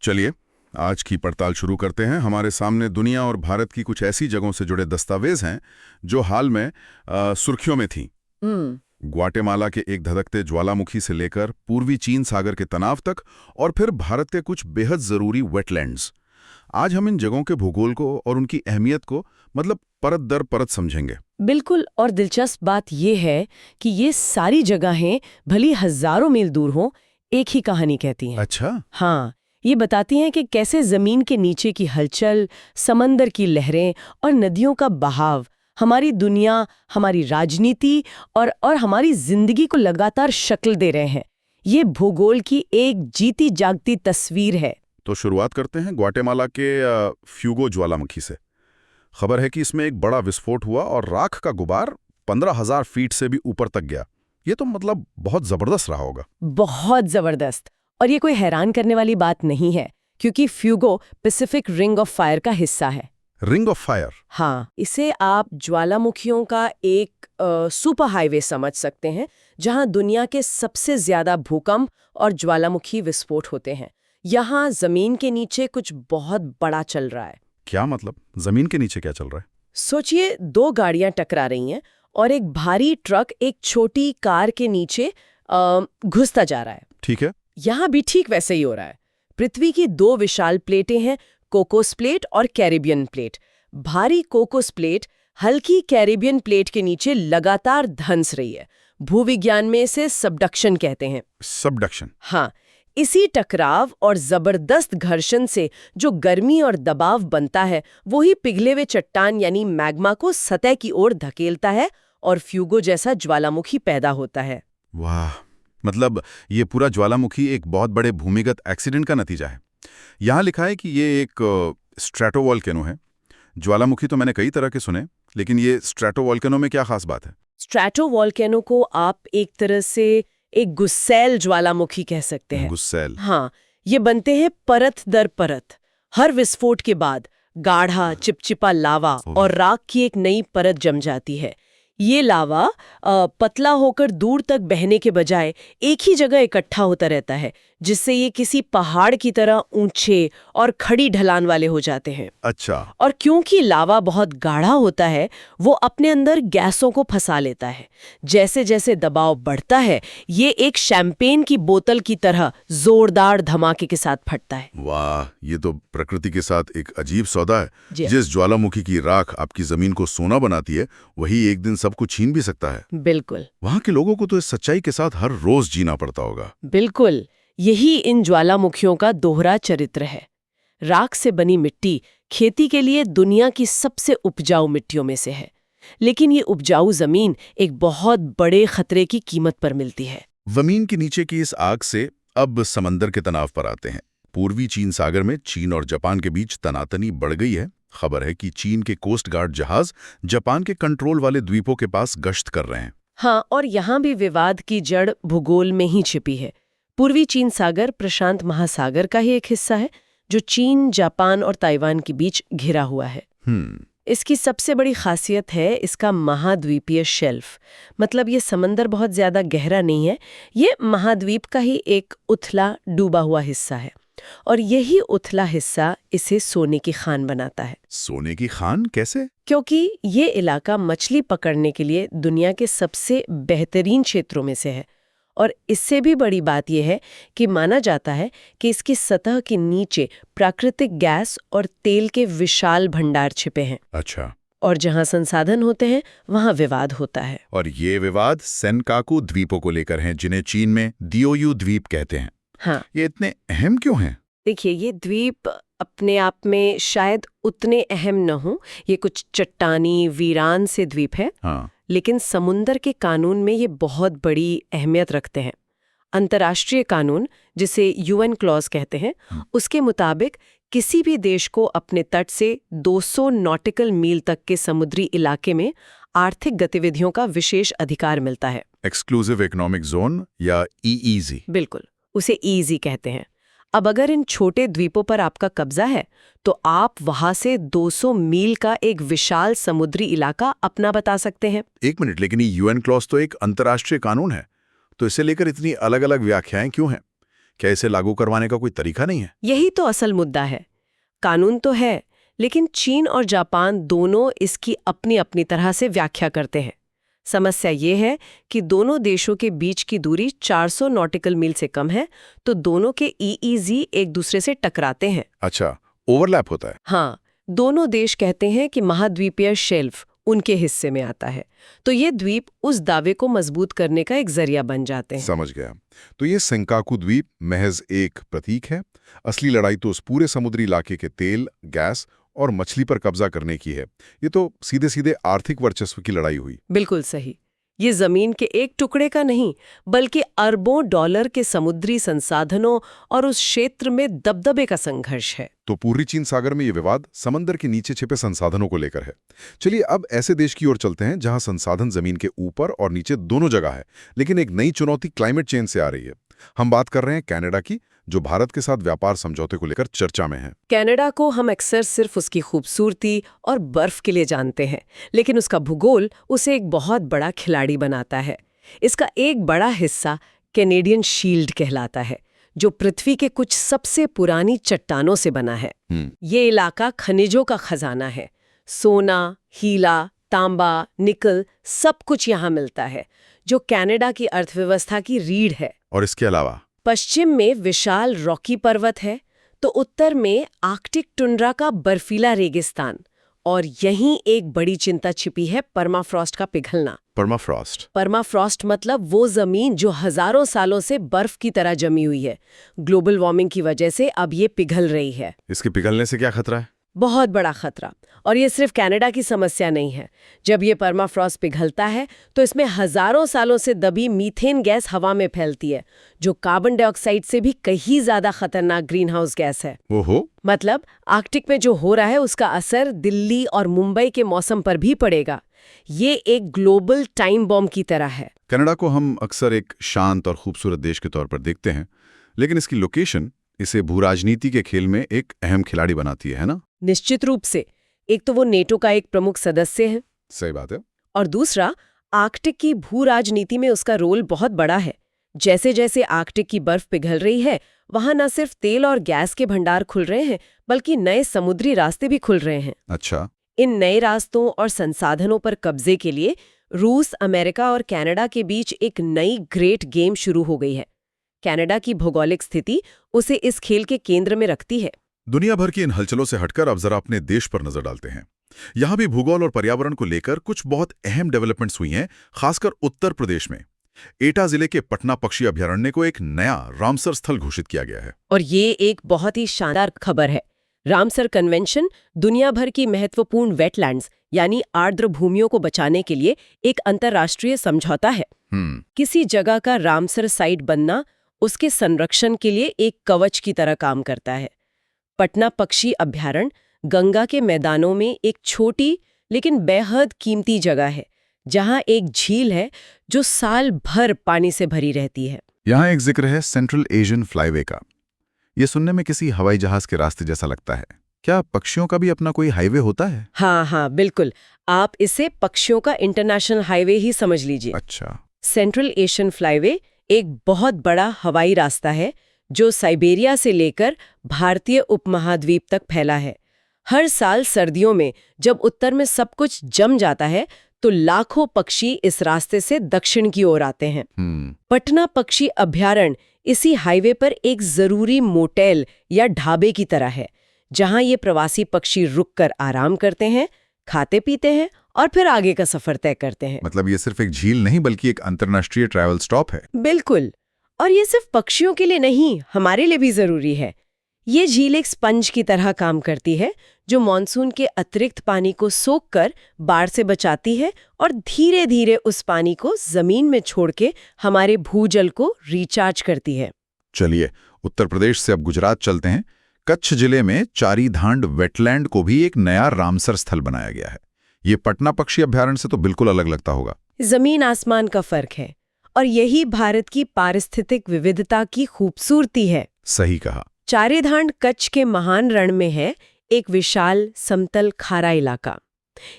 चलिए आज की पड़ताल शुरू करते हैं। हमारे सामने दुनिया और भारत की कुछ ऐसी जगहों से जुड़े दस्तावेज हैं जो हाल में सुर्खियों में थीं। ग्वाटेमाला के एक धधकते ज्वालामुखी से लेकर पूर्वी चीन सागर के तनाव तक, और फिर भारत के कुछ बेहद जरूरी वेटलैंड्स। आज हम इन जगहों के भूगोल को और उनकी अहमियत को परत दर परत समझेंगे। बिल्कुल। और दिलचस्प बात यह है कि ये सारी जगहें भली हजारों मील दूर हों, एक ही कहानी कहती हैं। अच्छा। हाँ, ये बताती हैं कि कैसे जमीन के नीचे की हलचल, समंदर की लहरें और नदियों का बहाव हमारी दुनिया, हमारी राजनीति और हमारी जिंदगी को लगातार शक्ल दे रहे हैं। ये भूगोल की एक जीती जागती तस्वीर है। तो शुरुआत करते हैं ग्वाटेमाला के फ्यूगो ज्वालामुखी से। खबर है कि इसमें एक बड़ा विस्फोट हुआ और राख का गुबार 15,000 फीट से भी ऊपर तक गया। ये तो बहुत जबरदस्त रहा होगा। बहुत जबरदस्त। और ये कोई हैरान करने वाली बात नहीं है, क्योंकि Fuego Pacific ring of fire का हिस्सा है। Ring of fire? हाँ, इसे आप ज्वालामुखियों का एक सुपर हाईवे समझ सकते हैं, जहां दुनिया के सबसे ज्यादा भूकंप और ज्वालामुखी विस्फोट होते हैं। यहाँ जमीन के नीचे कुछ बहुत बड़ा चल रहा है। क्या मतलब? जमीन के नीचे क्या चल रहा है? सोचिए, 2 गाड़ियां टकरा रही हैं और एक भारी ट्रक एक छोटी कार के नीचे घुसता जा रहा है। ठीक है। यहाँ भी ठीक वैसे ही हो रहा है। पृथ्वी की 2 विशाल प्लेटें हैं, कोकोस प्लेट और कैरिबियन प्लेट। भारी कोकोस प्लेट हल्की कैरिबियन प्लेट के नीचे लगातार धंस रही है। भूविज्ञान में इसे सबडक्शन कहते हैं। सबडक्शन? हाँ, इसी टकराव और जबरदस्त घर्षण से जो गर्मी और दबाव बनता है, वही पिघले हुए चट्टान यानी मैग्मा को सतह की ओर धकेलता है और फ्यूगो जैसा ज्वालामुखी पैदा होता है। वाह! ये पूरा ज्वालामुखी एक बहुत बड़े भूमिगत एक्सीडेंट का नतीजा है। यहाँ लिखा है कि ये एक स्ट्रेटोवोल्केनो है। ज्वालामुखी तो मैंने कई तरह के सुने, लेकिन ये स्ट्रेटोवोल्केनो में क्या खास बात है? स्ट्रेटोवोल्केनो को आप एक तरह से एक गुस्सैल ज्वालामुखी कह सकते हैं। गुस्सैल? हाँ, ये बनते हैं परत दर परत। हर विस्फोट के बाद गाढ़ा चिपचिपा लावा और राख की एक नई परत जम जाती है। ये लावा पतला होकर दूर तक बहने के बजाय एक ही जगह इकट्ठा होता रहता है, जिससे ये किसी पहाड़ की तरह ऊंचे और खड़ी ढलान वाले हो जाते हैं। अच्छा। और क्योंकि लावा बहुत गाढ़ा होता है, वो अपने अंदर गैसों को फंसा लेता है। जैसे जैसे दबाव बढ़ता है, ये एक शैंपेन की बोतल की तरह जोरदार धमाके के साथ फटता है। वाह! ये तो प्रकृति के साथ एक अजीब सौदा है। जिस ज्वालामुखी की राख आपकी जमीन को सोना बनाती है, वही एक दिन सबको छीन भी सकता है। बिल्कुल। वहाँ के लोगों को तो इस सच्चाई के साथ हर रोज जीना पड़ता होगा। बिल्कुल, यही इन ज्वालामुखियों का दोहरा चरित्र है। राख से बनी मिट्टी खेती के लिए दुनिया की सबसे उपजाऊ मिट्टियों में से है, लेकिन ये उपजाऊ जमीन एक बहुत बड़े खतरे की कीमत पर मिलती है। जमीन के नीचे की इस आग से अब समंदर के तनाव पर आते हैं। पूर्वी चीन सागर में चीन और जापान के बीच तनातनी बढ़ गई है। खबर है कि चीन के कोस्ट गार्ड जहाज जापान के कंट्रोल वाले द्वीपों के पास गश्त कर रहे हैं। हाँ, और यहाँ भी विवाद की जड़ भूगोल में ही छिपी है। पूर्वी चीन सागर प्रशांत महासागर का ही एक हिस्सा है, जो चीन, जापान और ताइवान के बीच घिरा हुआ है। इसकी सबसे बड़ी खासियत है इसका महाद्वीपीय शेल्फ। ये समंदर बहुत ज्यादा गहरा नहीं है, ये महाद्वीप का ही एक उथला डूबा हुआ हिस्सा है, और यही उथला हिस्सा इसे सोने की खान बनाता है। सोने की खान कैसे? क्योंकि ये इलाका मछली पकड़ने के लिए दुनिया के सबसे बेहतरीन क्षेत्रों में से है, और इससे भी बड़ी बात यह है कि माना जाता है कि इसकी सतह के नीचे प्राकृतिक गैस और तेल के विशाल भंडार छिपे हैं। अच्छा। और जहां संसाधन होते हैं, वहां विवाद होता है। और ये विवाद सेनकाकू द्वीपों को लेकर हैं, जिन्हें चीन में दियोयू द्वीप कहते हैं। हाँ, ये इतने अहम क्यों हैं? देखिए, ये द्वीप अपने आप में शायद उतने अहम न हो। ये कुछ चट्टानी वीरान से द्वीप है। हाँ। लेकिन समुंदर के कानून में ये बहुत बड़ी अहमियत रखते हैं। अंतर्राष्ट्रीय कानून, जिसे यूएन क्लॉज कहते हैं, उसके मुताबिक किसी भी देश को अपने तट से 200 नॉटिकल मील तक के समुद्री इलाके में आर्थिक गतिविधियों का विशेष अधिकार मिलता है। एक्सक्लूसिव इकोनॉमिक जोन या ईईजी। बिल्कुल, उसे ईजी कहते हैं। अब अगर इन छोटे द्वीपों पर आपका कब्जा है, तो आप वहां से 200 मील का एक विशाल समुद्री इलाका अपना बता सकते हैं। एक मिनट, लेकिन ये यूएन क्लॉज तो एक अंतर्राष्ट्रीय कानून है, तो इसे लेकर इतनी अलग अलग व्याख्याएं क्यों हैं? क्या इसे लागू करवाने का कोई तरीका नहीं है? यही तो असल मुद्दा है। कानून तो है, लेकिन चीन और जापान दोनों इसकी अपनी अपनी तरह से व्याख्या करते हैं। समस्या ये है कि दोनों देशों के बीच की दूरी 400 नॉटिकल मील से कम है, तो दोनों के EEZ एक दूसरे से टकराते हैं। अच्छा, ओवरलैप होता है। हाँ, दोनों देश कहते हैं कि महाद्वीपीय शेल्फ उनके हिस्से में आता है, तो ये द्वीप उस दावे को मजबूत करने का एक जरिया बन जाते हैं। समझ गया। तो ये सेंकाकू द्वीप महज एक प्रतीक है। असली लड़ाई तो उस पूरे समुद्री इलाके के तेल, गैस और मछली पर कब्जा करने की है। ये तो सीधे सीधे आर्थिक वर्चस्व की लड़ाई हुई। बिल्कुल सही। ये जमीन के एक टुकड़े का नहीं, बल्कि अरबों डॉलर के समुद्री संसाधनों और उस क्षेत्र में दबदबे का संघर्ष है। तो पूर्वी चीन सागर में ये विवाद समंदर के नीचे छिपे संसाधनों को लेकर है। चलिए अब ऐसे देश की ओर चलते हैं जहां संसाधन जमीन के ऊपर और नीचे दोनों जगह है, लेकिन एक नई चुनौती क्लाइमेट चेंज से आ रही है। हम बात कर रहे हैं कनाडा की, जो भारत के साथ व्यापार समझौते को लेकर चर्चा में है। कनाडा को हम अक्सर सिर्फ उसकी खूबसूरती और बर्फ के लिए जानते हैं, लेकिन उसका भूगोल उसे एक बहुत बड़ा खिलाड़ी बनाता है। इसका एक बड़ा हिस्सा कैनेडियन शील्ड कहलाता है, जो पृथ्वी के कुछ सबसे पुरानी चट्टानों से बना है। ये इलाका खनिजों का खजाना है। सोना, हीरा, तांबा, निकल सब कुछ यहाँ मिलता है, जो कनाडा की अर्थव्यवस्था की रीढ़ है। और इसके अलावा पश्चिम में विशाल रॉकी पर्वत है, तो उत्तर में आर्कटिक टुंड्रा का बर्फीला रेगिस्तान, और यहीं एक बड़ी चिंता छिपी है, परमाफ्रॉस्ट का पिघलना। परमाफ्रॉस्ट मतलब वो जमीन जो हजारों सालों से बर्फ की तरह जमी हुई है। ग्लोबल वार्मिंग की वजह से अब ये पिघल रही है। इसके पिघलने से क्या खतरा है? बहुत बड़ा खतरा। और ये सिर्फ कनाडा की समस्या नहीं है। जब ये परमाफ्रॉस्ट पिघलता है तो इसमें हजारों सालों से दबी मीथेन गैस हवा में फैलती है, जो कार्बन डाइऑक्साइड से भी कहीं ज्यादा खतरनाक ग्रीन हाउस गैस है। ओहो। मतलब आर्कटिक में जो हो रहा है उसका असर दिल्ली और मुंबई के मौसम पर भी पड़ेगा। ये एक ग्लोबल टाइम बॉम्ब की तरह है। कनाडा को हम अक्सर एक शांत और खूबसूरत देश के तौर पर देखते हैं, लेकिन इसकी लोकेशन इसे भूराजनीति के खेल में एक अहम खिलाड़ी बनाती है ना? निश्चित रूप से। एक तो वो नेटो का एक प्रमुख सदस्य है। सही बात है। और दूसरा, आर्कटिक की भू राजनीति में उसका रोल बहुत बड़ा है। जैसे जैसे आर्कटिक की बर्फ पिघल रही है, वहां न सिर्फ तेल और गैस के भंडार खुल रहे हैं, बल्कि नए समुद्री रास्ते भी खुल रहे हैं। अच्छा। इन नए रास्तों और संसाधनों पर कब्जे के लिए रूस, अमेरिका और कनाडा के बीच एक नई ग्रेट गेम शुरू हो गई है। कनाडा की भौगोलिक स्थिति उसे इस खेल के केंद्र में रखती है। दुनिया भर की इन हलचलों से हटकर अब जरा अपने देश पर नजर डालते हैं। यहां भी भूगोल और पर्यावरण को लेकर कुछ बहुत अहम डेवलपमेंट्स हुई हैं, खासकर उत्तर प्रदेश में। एटा जिले के पटना पक्षी अभयारण्य को एक नया रामसर स्थल घोषित किया गया है। और ये एक बहुत ही शानदार खबर है। रामसर कन्वेंशन दुनिया भर की महत्वपूर्ण वेटलैंड्स यानी आर्द्र भूमियों को बचाने के लिए एक अंतर्राष्ट्रीय समझौता है। किसी जगह का रामसर साइट बनना उसके संरक्षण के लिए एक कवच की तरह काम करता है। पटना पक्षी अभयारण्य गंगा के मैदानों में एक छोटी लेकिन बेहद कीमती जगह है, जहां एक झील है जो साल भर पानी से भरी रहती है। यहाँ एक जिक्र है सेंट्रल एशियन फ्लाईवे का। ये सुनने में किसी हवाई जहाज के रास्ते जैसा लगता है। क्या पक्षियों का भी अपना कोई हाईवे होता है? हाँ, बिल्कुल। आप इसे पक्षियों का इंटरनेशनल हाईवे ही समझ लीजिए। अच्छा। सेंट्रल एशियन फ्लाईवे एक बहुत बड़ा हवाई रास्ता है जो साइबेरिया से लेकर भारतीय उपमहाद्वीप तक फैला है। हर साल सर्दियों में जब उत्तर में सब कुछ जम जाता है, तो लाखों पक्षी इस रास्ते से दक्षिण की ओर आते हैं। पटना पक्षी अभयारण्य इसी हाईवे पर एक जरूरी मोटेल या ढाबे की तरह है, जहां ये प्रवासी पक्षी रुककर आराम करते हैं, खाते पीते हैं और फिर आगे का सफर तय करते हैं। मतलब ये सिर्फ एक झील नहीं बल्कि एक अंतर्राष्ट्रीय ट्रैवल स्टॉप है। बिल्कुल। और ये सिर्फ पक्षियों के लिए नहीं, हमारे लिए भी जरूरी है। ये झील एक स्पंज की तरह काम करती है, जो मॉनसून के अतिरिक्त पानी को सोखकर बाढ़ से बचाती है और धीरे धीरे उस पानी को जमीन में छोड़ के हमारे भूजल को रिचार्ज करती है। चलिए उत्तर प्रदेश से अब गुजरात चलते हैं। कच्छ जिले में चारीधांड वेटलैंड को भी एक नया रामसर स्थल बनाया गया है। ये पटना पक्षी अभयारण्य से तो बिल्कुल अलग लगता होगा। जमीन आसमान का फर्क है, और यही भारत की पारिस्थितिक विविधता की खूबसूरती है। सही कहा। चारीधांड कच्छ के महान रण में है, एक विशाल समतल खारा इलाका।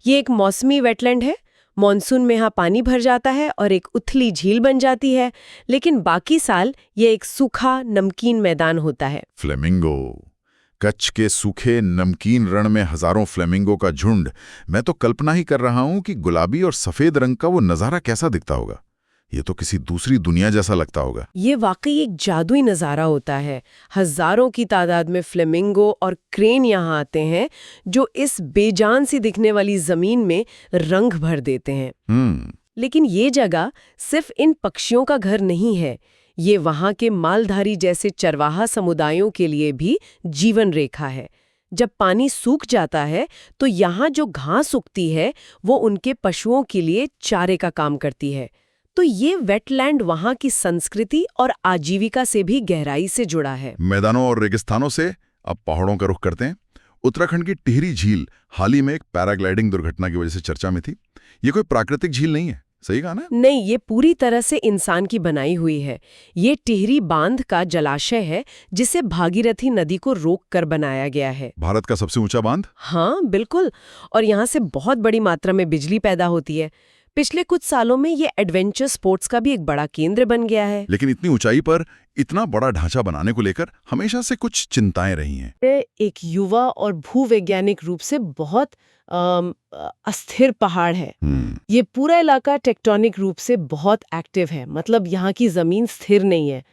ये एक मौसमी वेटलैंड है। मॉनसून में यहाँ पानी भर जाता है और एक उथली झील बन जाती है, लेकिन बाकी साल ये एक सूखा नमकीन मैदान होता है। फ्लेमिंगो, कच्छ के सूखे नमकीन रण में हजारों फ्लेमिंगो का झुंड। मैं तो कल्पना ही कर रहा हूं कि गुलाबी और सफेद रंग का वो नजारा कैसा दिखता होगा। ये तो किसी दूसरी दुनिया जैसा लगता होगा। ये वाकई एक जादुई नज़ारा होता है। हजारों की तादाद में फ्लेमिंगो और क्रेन यहाँ आते हैं, जो इस बेजान सी दिखने वाली जमीन में रंग भर देते हैं। लेकिन ये जगह सिर्फ इन पक्षियों का घर नहीं है, ये वहाँ के मालधारी जैसे चरवाहा समुदायों के लिए भी जीवन रेखा है। जब पानी सूख जाता है तो यहाँ जो घास उगती है वो उनके पशुओं के लिए चारे का काम करती है। तो ये वेटलैंड वहाँ की संस्कृति और आजीविका से भी गहराई से जुड़ा है। मैदानों और रेगिस्तानों से अब पहाड़ों का रुख करते हैं। उत्तराखंड की टिहरी झील हाल ही में एक पैराग्लाइडिंग दुर्घटना की वजह से चर्चा में थी। ये कोई प्राकृतिक झील नहीं है, सही कहा ना? नहीं, ये पूरी तरह से इंसान की बनाई हुई है। ये टिहरी बांध का जलाशय है, जिसे भागीरथी नदी को रोक कर बनाया गया है। भारत का सबसे ऊंचा बांध? हाँ बिल्कुल, और यहाँ से बहुत बड़ी मात्रा में बिजली पैदा होती है। पिछले कुछ सालों में ये एडवेंचर स्पोर्ट्स का भी एक बड़ा केंद्र बन गया है। लेकिन इतनी ऊंचाई पर इतना बड़ा ढांचा बनाने को लेकर हमेशा से कुछ चिंताएं रही हैं। ये एक युवा और भूवैज्ञानिक रूप से बहुत अस्थिर पहाड़ है। ये पूरा इलाका टेक्टोनिक रूप से बहुत एक्टिव है, मतलब यहाँ की जमीन स्थिर नहीं है।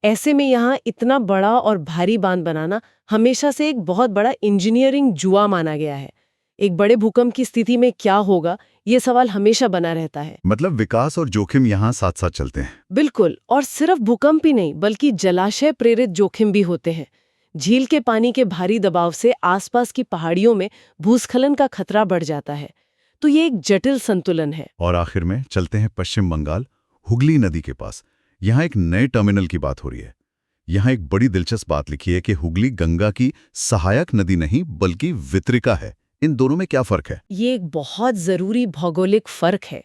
ऐसे में यहाँ इतना बड़ा और भारी बांध बनाना हमेशा से एक बहुत बड़ा इंजीनियरिंग जुआ माना गया है। एक बड़े भूकंप की स्थिति में क्या होगा, ये सवाल हमेशा बना रहता है। मतलब विकास और जोखिम यहाँ साथ साथ चलते हैं। बिल्कुल, और सिर्फ भूकंप ही नहीं बल्कि जलाशय प्रेरित जोखिम भी होते हैं। झील के पानी के भारी दबाव से आसपास की पहाड़ियों में भूस्खलन का खतरा बढ़ जाता है। तो ये एक जटिल संतुलन है। और आखिर में चलते हैं पश्चिम बंगाल, हुगली नदी के पास। यहाँ एक नए टर्मिनल की बात हो रही है। यहाँ एक बड़ी दिलचस्प बात लिखी है कि हुगली गंगा की सहायक नदी नहीं बल्कि वितरिका है। इन दोनों में क्या फर्क है? ये एक बहुत जरूरी भौगोलिक फर्क है।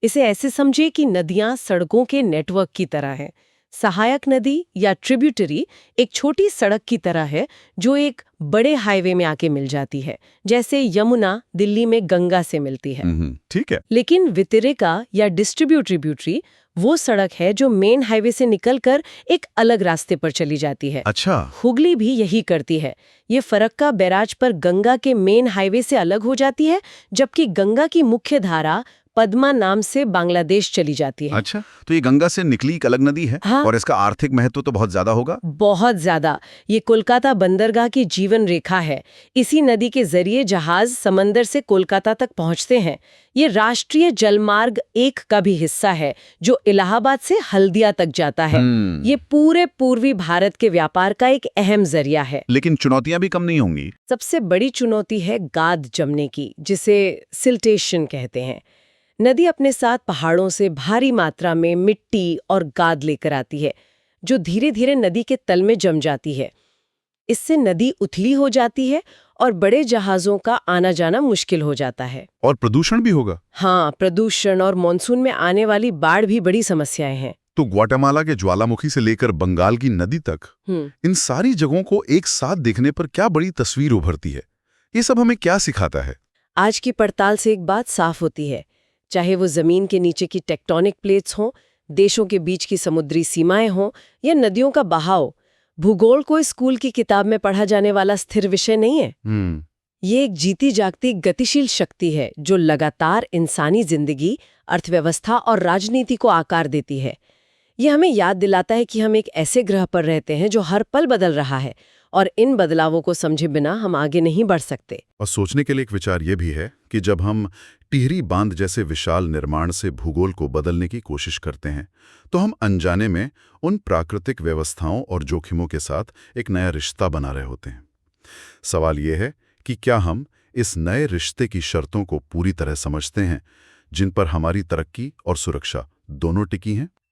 इसे ऐसे समझिए कि नदियां सड़कों के नेटवर्क की तरह हैं। सहायक नदी या ट्रिब्यूटरी एक छोटी सड़क की तरह है जो एक बड़े हाईवे में आके मिल जाती है, जैसे यमुना दिल्ली में गंगा से मिलती है। ठीक है। लेकिन वितरिका या डिस्ट्रीब्यूटरी वो सड़क है जो मेन हाईवे से निकलकर एक अलग रास्ते पर चली जाती है। अच्छा। हुगली भी यही करती है। ये फरक्का बैराज पर गंगा के मेन हाईवे से अलग हो जाती है, जबकि गंगा की मुख्य धारा पद्मा नाम से बांग्लादेश चली जाती है। अच्छा, तो ये गंगा से निकली एक अलग नदी है। हाँ। और इसका आर्थिक महत्व तो बहुत ज्यादा होगा। बहुत ज्यादा। ये कोलकाता बंदरगाह की जीवन रेखा है। इसी नदी के जरिए जहाज समंदर से कोलकाता तक पहुंचते हैं। ये राष्ट्रीय जलमार्ग 1 का भी हिस्सा है जो इलाहाबाद से हल्दिया तक जाता है। ये पूरे पूर्वी भारत के व्यापार का एक अहम जरिया है। लेकिन चुनौतियां भी कम नहीं होंगी। सबसे बड़ी चुनौती है गाद जमने की, जिसे सिल्टेशन कहते हैं। नदी अपने साथ पहाड़ों से भारी मात्रा में मिट्टी और गाद लेकर आती है, जो धीरे धीरे नदी के तल में जम जाती है। इससे नदी उथली हो जाती है और बड़े जहाजों का आना जाना मुश्किल हो जाता है। और प्रदूषण भी होगा। हाँ, प्रदूषण और मानसून में आने वाली बाढ़ भी बड़ी समस्याएं हैं। तो ग्वाटेमाला के ज्वालामुखी से लेकर बंगाल की नदी तक इन सारी जगहों को एक साथ देखने पर क्या बड़ी तस्वीर उभरती है। ये सब हमें क्या सिखाता है? आज की पड़ताल से एक बात साफ होती है, चाहे वो जमीन के नीचे की टेक्टोनिक प्लेट्स हों, देशों के बीच की समुद्री सीमाएं हों या नदियों का बहाव, भूगोल को स्कूल की किताब में पढ़ा जाने वाला स्थिर विषय नहीं है। ये एक जीती जागती गतिशील शक्ति है जो लगातार इंसानी जिंदगी, अर्थव्यवस्था और राजनीति को आकार देती है। ये हमें याद दिलाता है कि हम एक ऐसे ग्रह पर रहते हैं जो हर पल बदल रहा है और इन बदलावों को समझे बिना हम आगे नहीं बढ़ सकते। और सोचने के लिए एक विचार ये भी है कि जब हम टिहरी बांध जैसे विशाल निर्माण से भूगोल को बदलने की कोशिश करते हैं, तो हम अनजाने में उन प्राकृतिक व्यवस्थाओं और जोखिमों के साथ एक नया रिश्ता बना रहे होते हैं। सवाल ये है कि क्या हम इस नए रिश्ते की शर्तों को पूरी तरह समझते हैं, जिन पर हमारी तरक्की और सुरक्षा दोनों टिकी हैं?